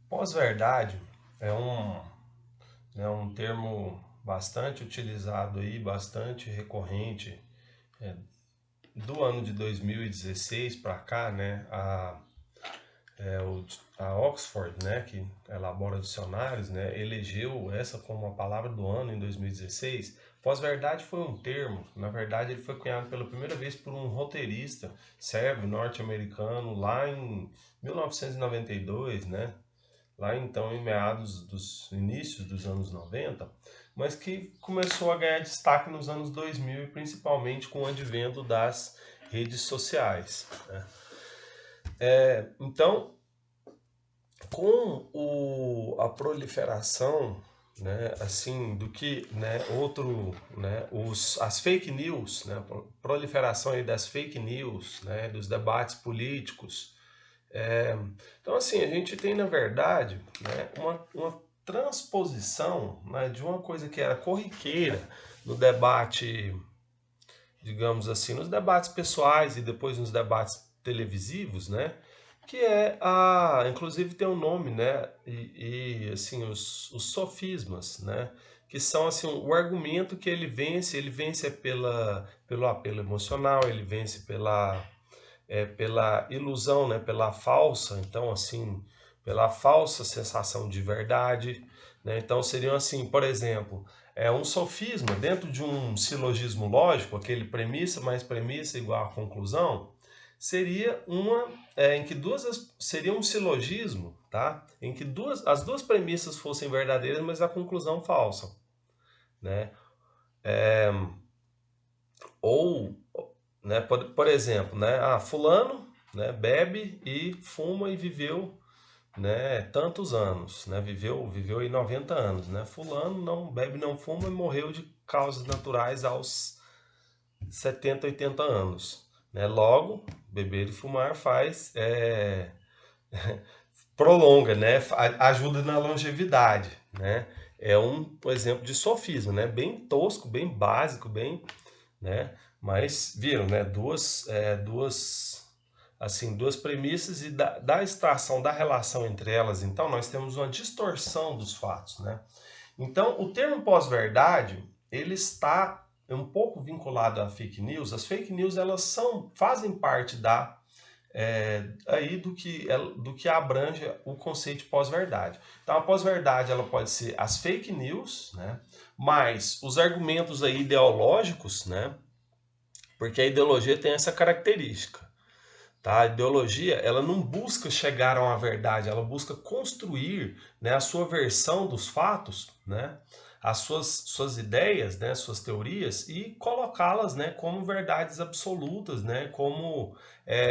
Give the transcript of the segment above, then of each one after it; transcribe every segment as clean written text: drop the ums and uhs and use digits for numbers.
Pós-verdade é um termo bastante utilizado aí, bastante recorrente do ano de 2016 para cá, né? A Oxford, né, que elabora dicionários, né, elegeu essa como a palavra do ano em 2016. Pós-verdade foi um termo, na verdade ele foi cunhado pela primeira vez por um roteirista sérvio norte-americano lá em 1992, né? Lá então em meados dos inícios dos anos 90, mas que começou a ganhar destaque nos anos 2000 e principalmente com o advento das redes sociais, né? Então, com a proliferação, né, assim, do que, né, né, as fake news, né, proliferação aí das fake news, né, dos debates políticos. É, então, assim, a gente tem, na verdade, né, uma transposição, né, de uma coisa que era corriqueira no debate, digamos assim, nos debates pessoais e depois nos debates televisivos, né, que inclusive tem um nome, né, assim, os sofismas, né, que são, assim, o argumento que ele vence pelo apelo emocional, ele vence pela ilusão, né, pela falsa, então assim, pela falsa sensação de verdade, né? Então seriam assim, por exemplo, um sofisma dentro de um silogismo lógico, aquele premissa mais premissa igual a conclusão, seria em que seria um silogismo, tá? Em que as duas premissas fossem verdadeiras, mas a conclusão falsa, né? Ou, né, por exemplo, né, fulano, né, bebe e fuma e viveu, né, tantos anos, né, viveu aí 90 anos, né? Fulano não bebe, não fuma e morreu de causas naturais aos 70, 80 anos, né? Logo, beber e fumar prolonga, né? Ajuda na longevidade, né? É um exemplo de sofisma, né? Bem tosco, bem básico, bem, né? Mas viram, né? Duas premissas e da extração da relação entre elas, então nós temos uma distorção dos fatos, né? Então, o termo pós-verdade, ele está um pouco vinculado à fake news. As fake news, elas fazem parte aí do que abrange o conceito de pós-verdade. Então, a pós-verdade, ela pode ser as fake news, né? Mas os argumentos aí ideológicos, né? Porque a ideologia tem essa característica, tá? A ideologia, ela não busca chegar a uma verdade, ela busca construir, né, a sua versão dos fatos, né? As suas ideias, né, suas teorias e colocá-las, né, como verdades absolutas, né, como,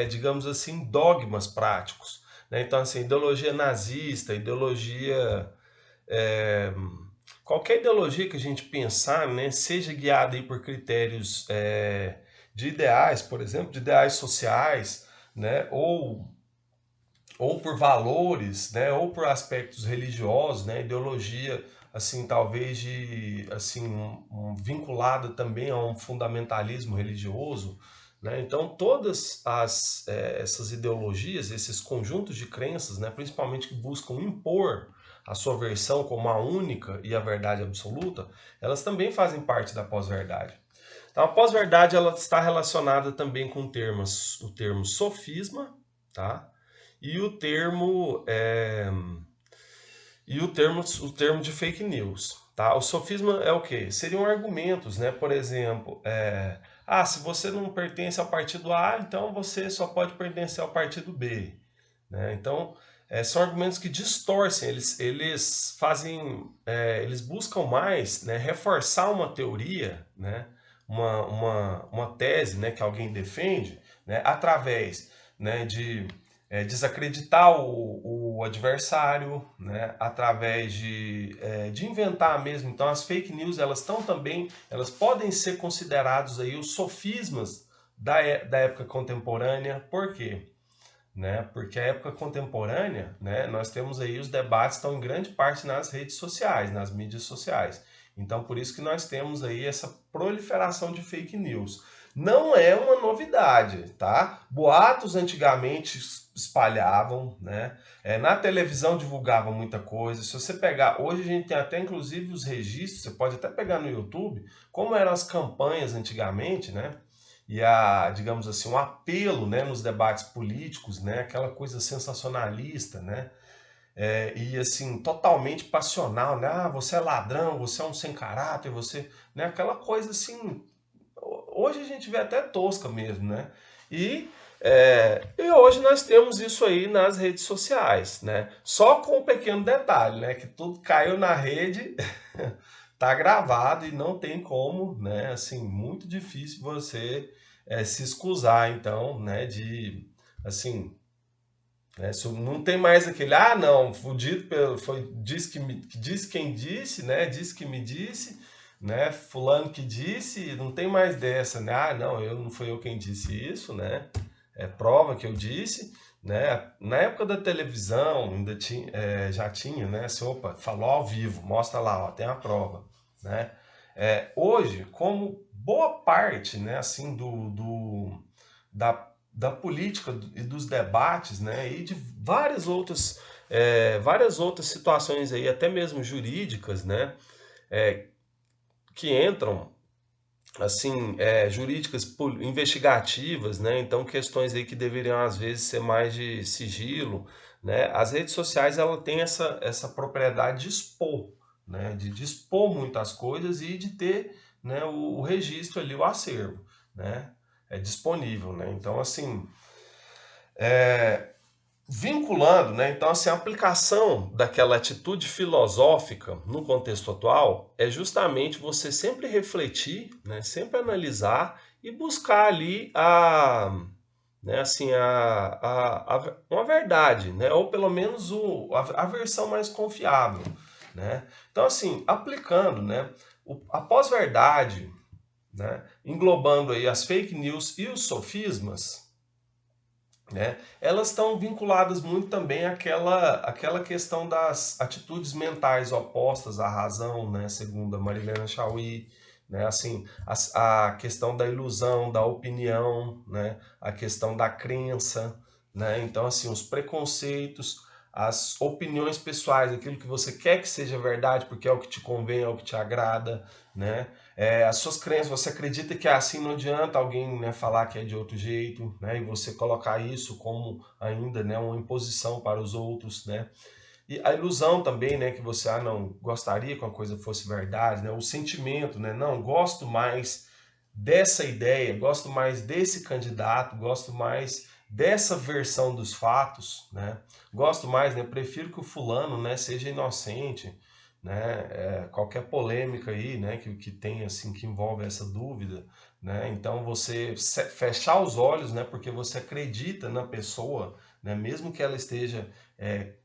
digamos assim, dogmas práticos, né? Então, assim, ideologia nazista, é, qualquer ideologia que a gente pensar, né, seja guiada aí por critérios de ideais, por exemplo, de ideais sociais, né, ou por valores, né, ou por aspectos religiosos, né, ideologia assim talvez assim vinculada também a um fundamentalismo religioso, né? Então todas essas ideologias, esses conjuntos de crenças, né, principalmente que buscam impor a sua versão como a única e a verdade absoluta, elas também fazem parte da pós-verdade. Então a pós-verdade ela está relacionada também com o termo sofisma, tá? E o termo de fake news, tá? O sofisma é o quê? Seriam argumentos, né? Por exemplo, se você não pertence ao partido A, então você só pode pertencer ao partido B, né? Então, são argumentos que distorcem, eles fazem, eles buscam mais, né, reforçar uma teoria, né, uma tese, né, que alguém defende, né, através, né, de desacreditar o adversário, né, através de inventar mesmo. Então, as fake news, elas podem ser considerados aí os sofismas da época contemporânea. Por quê? Né? Porque a época contemporânea, né, nós temos aí os debates estão em grande parte nas redes sociais, nas mídias sociais. Então, por isso que nós temos aí essa proliferação de fake news. não é uma novidade, tá? Boatos antigamente espalhavam, né? Na televisão divulgavam muita coisa. Se você pegar, hoje a gente tem até inclusive os registros, você pode até pegar no YouTube, como eram as campanhas antigamente, né? E digamos assim, um apelo, né, nos debates políticos, né? Aquela coisa sensacionalista, né? E assim, totalmente passional, né? Ah, você é ladrão, você é um sem caráter, você, né? Aquela coisa assim, hoje a gente vê até tosca mesmo, né? E hoje nós temos isso aí nas redes sociais, né? Só com um pequeno detalhe, né? Que tudo caiu na rede, tá gravado e não tem como, né? Assim, muito difícil você se excusar, então, né? Assim, né? Não tem mais aquele, ah, não, foi dito pelo, foi, diz quem disse, né? Diz que me disse, né? Fulano que disse, não tem mais dessa, né? Ah, não, não fui eu quem disse isso, né? É prova que eu disse, né? Na época da televisão ainda tinha, já tinha, né? Assim, opa, falou ao vivo, mostra lá, ó, tem a prova, né? Hoje, como boa parte, né? Assim, da política e dos debates, né, e de várias outras situações aí, até mesmo jurídicas, né, que entram assim, jurídicas investigativas, né, então questões aí que deveriam às vezes ser mais de sigilo, né, as redes sociais ela tem essa propriedade de expor, né, de dispor muitas coisas e de ter, né, o registro ali, o acervo, né, é disponível, né, então assim vinculando, né? Então, assim, a aplicação daquela atitude filosófica no contexto atual é justamente você sempre refletir, né? Sempre analisar e buscar ali né? Assim, uma verdade, né? Ou pelo menos a versão mais confiável, né? Então, assim, aplicando, né? A pós-verdade, né? Englobando aí as fake news e os sofismas, né? Elas estão vinculadas muito também àquela questão das atitudes mentais opostas à razão, né? Segundo a Marilena Chauí, né? Assim, a questão da ilusão, da opinião, né? A questão da crença, né? Então, assim, os preconceitos, as opiniões pessoais, aquilo que você quer que seja verdade, porque é o que te convém, é o que te agrada, né? As suas crenças, você acredita que é assim, não adianta alguém, né, falar que é de outro jeito, né, e você colocar isso como ainda, né, uma imposição para os outros, né, e a ilusão também, né, que você, não, gostaria que uma coisa fosse verdade, né, o sentimento, né, não, gosto mais dessa ideia, gosto mais desse candidato, gosto mais dessa versão dos fatos, né, gosto mais, né, prefiro que o fulano, né, seja inocente, né, qualquer polêmica aí, né, que tem assim que envolve essa dúvida, né, então você fechar os olhos, né, porque você acredita na pessoa, né, mesmo que ela esteja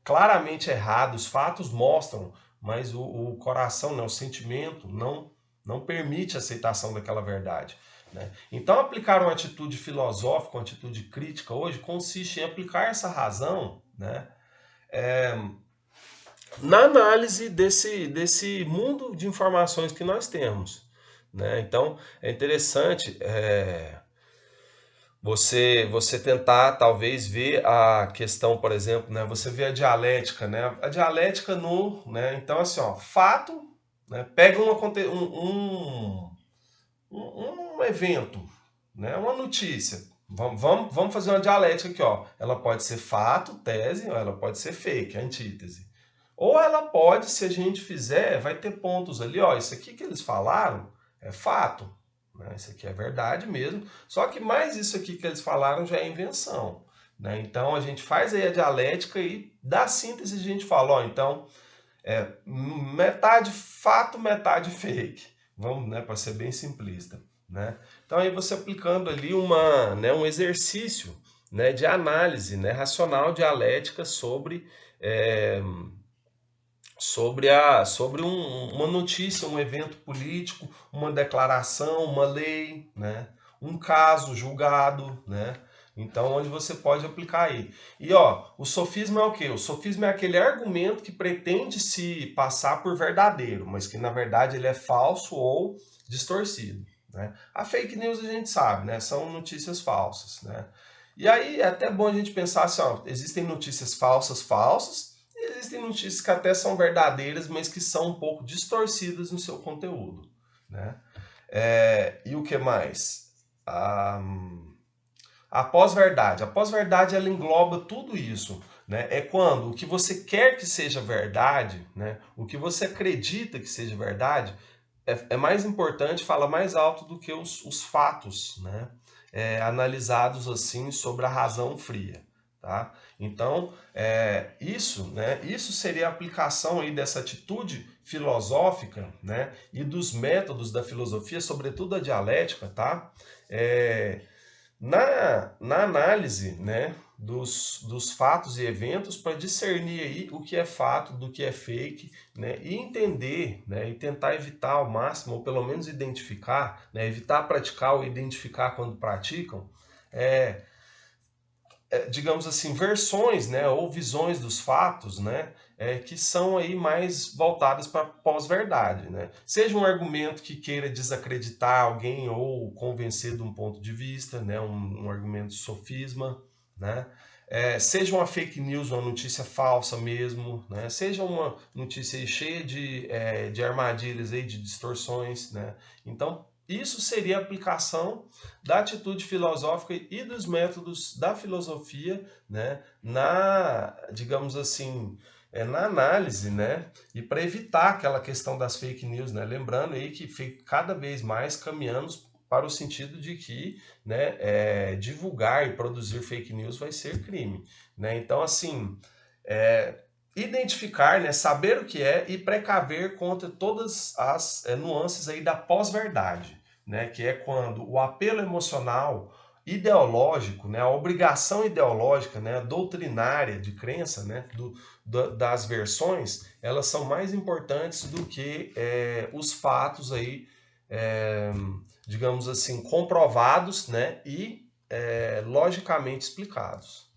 claramente errada, os fatos mostram, mas o coração, né, o sentimento não permite a aceitação daquela verdade, né? Então aplicar uma atitude filosófica, uma atitude crítica hoje consiste em aplicar essa razão, né, na análise desse mundo de informações que nós temos, né? Então é interessante você tentar talvez ver a questão, por exemplo, né? Você vê a dialética, né? A dialética no, né? Então assim, ó, fato, né? Pega um evento, né? Uma notícia. Vamos fazer uma dialética aqui, ó. Ela pode ser fato, tese, ou ela pode ser fake, antítese. Ou ela pode, se a gente fizer, vai ter pontos ali, ó, isso aqui que eles falaram é fato, né? Isso aqui é verdade mesmo, só que mais isso aqui que eles falaram já é invenção, né? Então a gente faz aí a dialética e da síntese a gente fala, ó, então metade fato, metade fake. Vamos, né, para ser bem simplista, né? Então aí você aplicando ali um exercício, né, de análise, né, racional dialética é, uma notícia, um evento político, uma declaração, uma lei, né? Um caso julgado, né? Então, onde você pode aplicar aí. E ó, o sofisma é o quê? O sofisma é aquele argumento que pretende se passar por verdadeiro, mas que na verdade ele é falso ou distorcido, né? A fake news a gente sabe, né? São notícias falsas, né? E aí é até bom a gente pensar assim, ó, existem notícias falsas, e existem notícias que até são verdadeiras, mas que são um pouco distorcidas no seu conteúdo, né? E o que mais? A pós-verdade. A pós-verdade ela engloba tudo isso, né? É quando o que você quer que seja verdade, né? O que você acredita que seja verdade, é mais importante, fala mais alto do que os fatos, né? Analisados assim sobre a razão fria, tá? Então, isso seria a aplicação aí dessa atitude filosófica, né? E dos métodos da filosofia, sobretudo a dialética, tá? Na análise, né, dos fatos e eventos para discernir aí o que é fato do que é fake, né, e entender, né, e tentar evitar ao máximo, ou pelo menos identificar, né, evitar praticar ou identificar quando praticam, digamos assim, versões, né, ou visões dos fatos, né, que são aí mais voltadas para pós-verdade, né? Seja um argumento que queira desacreditar alguém ou convencer de um ponto de vista, né, um argumento de sofisma, né? Seja uma fake news, uma notícia falsa mesmo, né? Seja uma notícia aí cheia de armadilhas, aí, de distorções, né? Então, isso seria a aplicação da atitude filosófica e dos métodos da filosofia, né, digamos assim, na análise, né, e para evitar aquela questão das fake news, né, lembrando aí que cada vez mais caminhamos para o sentido de que, né, divulgar e produzir fake news vai ser crime, né? Então, assim, identificar, né, saber o que é e precaver contra todas as nuances aí da pós-verdade, né, que é quando o apelo emocional ideológico, né, a obrigação ideológica, né, doutrinária de crença, né, das versões, elas são mais importantes do que os fatos aí, digamos assim, comprovados, né, e logicamente explicados.